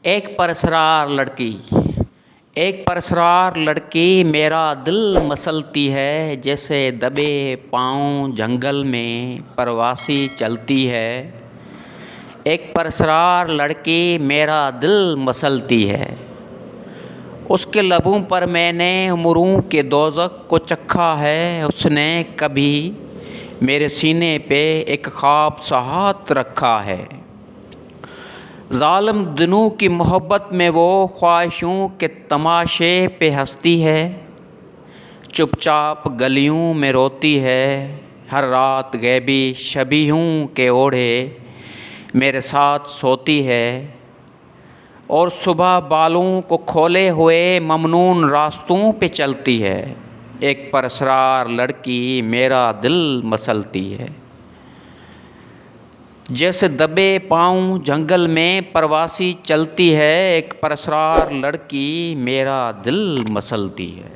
एक परसरार लड़की एक परसरार लड़की मेरा दिल मसलती है। जैसे दबे पाँव जंगल में परवासी चलती है। एक परसरार लड़की मेरा दिल मसलती है। उसके लबों पर मैंने उम्रों के दोज़ख को चखा है। उसने कभी मेरे सीने पे एक ख्वाब सा हाथ रखा है। ज़ालिम दिनों की मोहब्बत में वो ख्वाहिशों के तमाशे पे हंसती है। चुपचाप गलियों में रोती है। हर रात गैबी शबीहों के ओढ़े मेरे साथ सोती है। और सुबह बालों को खोले हुए ममनून रास्तों पे चलती है। एक परसरार लड़की मेरा दिल मसलती है। जैसे दबे पाँव जंगल में परवासी चलती है। एक परसरार लड़की मेरा दिल मसलती है।